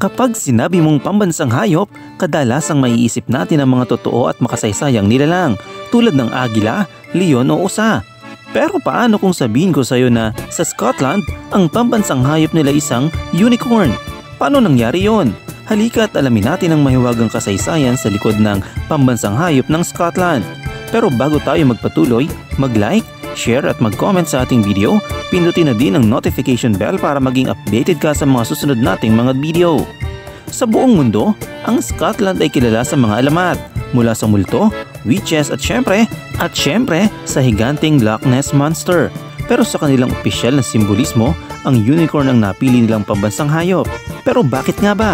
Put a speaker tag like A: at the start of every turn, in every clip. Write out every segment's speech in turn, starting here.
A: Kapag sinabi mong pambansang hayop, kadalasang maiisip natin ang mga totoo at makasaysayang nilalang tulad ng agila, leon o usa. Pero paano kung sabihin ko sa iyo na sa Scotland, ang pambansang hayop nila isang unicorn? Paano nangyari yon? Halika at alamin natin ang mahiwagang kasaysayan sa likod ng pambansang hayop ng Scotland. Pero bago tayo magpatuloy, mag-like, share at mag-comment sa ating video, pindutin na din ang notification bell para maging updated ka sa mga susunod nating mga video. Sa buong mundo, ang Scotland ay kilala sa mga alamat, mula sa multo, witches at syempre sa higanting Loch Ness Monster. Pero sa kanilang opisyal na simbolismo, ang unicorn ang napili nilang pambansang hayop. Pero bakit nga ba?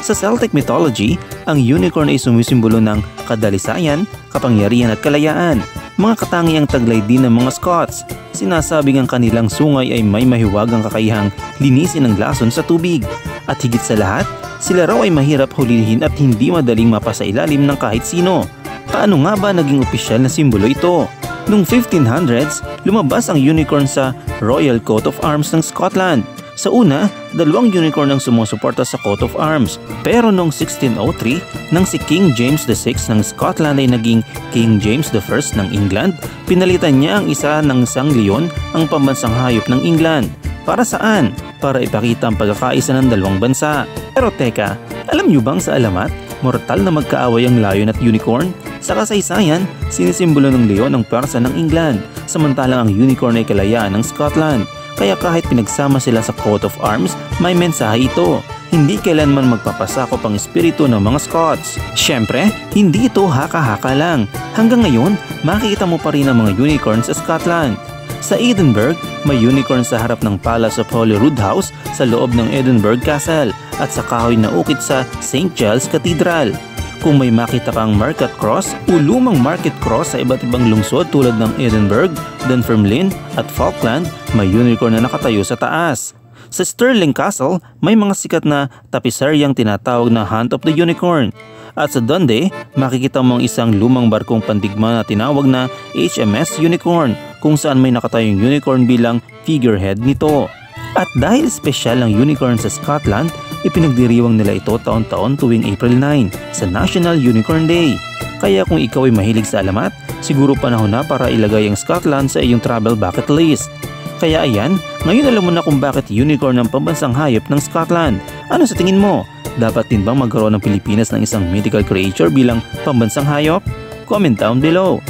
A: Sa Celtic mythology, ang unicorn ay sumisimbolo ng kadalisayan, kapangyarihan at kalayaan, mga katangiang taglay din ng mga Scots. Sinasabing ang kanilang sungay ay may mahiwagang kakayahang linisin ang lason sa tubig. At higit sa lahat, sila raw ay mahirap hulihin at hindi madaling mapasailalim ng kahit sino. Paano nga ba naging opisyal na simbolo ito? Noong 1500s, lumabas ang unicorn sa Royal Coat of Arms ng Scotland. Sa una, 2 unicorn ang sumusuporta sa coat of arms. Pero noong 1603, nang si King James VI ng Scotland ay naging King James I ng England, pinalitan niya ang isa ng isang leon ang pambansang hayop ng England. Para saan? Para ipakita ang pagkakaisa ng dalawang bansa. Pero teka, alam niyo bang sa alamat, mortal na magkaaway ang lion at unicorn? Sa kasaysayan, sinisimbolo ng leon ang pwersa ng England, samantalang ang unicorn ay kalayaan ng Scotland. Kaya kahit pinagsama sila sa coat of arms, may mensahe ito. Hindi kailanman magpapasakop ang espiritu ng mga Scots. Siyempre, hindi ito haka-haka lang. Hanggang ngayon, makikita mo pa rin ang mga unicorn sa Scotland. Sa Edinburgh, may unicorn sa harap ng Palace of Holyrood House sa loob ng Edinburgh Castle at sa kahoy na ukit sa St. Giles Cathedral. Kung may makita kang market cross o lumang market cross sa iba't ibang lungsod tulad ng Edinburgh, Dunfermline at Falkland, may unicorn na nakatayo sa taas. Sa Stirling Castle, may mga sikat na tapiseryang tinatawag na Hunt of the Unicorn. At sa Dundee, makikita mo ang isang lumang barkong pandigma na tinawag na HMS Unicorn, kung saan may nakatayong unicorn bilang figurehead nito. At dahil espesyal ang unicorn sa Scotland, ipinagdiriwang nila ito taon-taon tuwing April 9 sa National Unicorn Day. Kaya kung ikaw ay mahilig sa alamat, siguro panahon na para ilagay ang Scotland sa iyong travel bucket list. Kaya ayan, ngayon alam mo na kung bakit unicorn ang pambansang hayop ng Scotland. Ano sa tingin mo? Dapat din bang magkaroon ng Pilipinas ng isang mythical creature bilang pambansang hayop? Comment down below.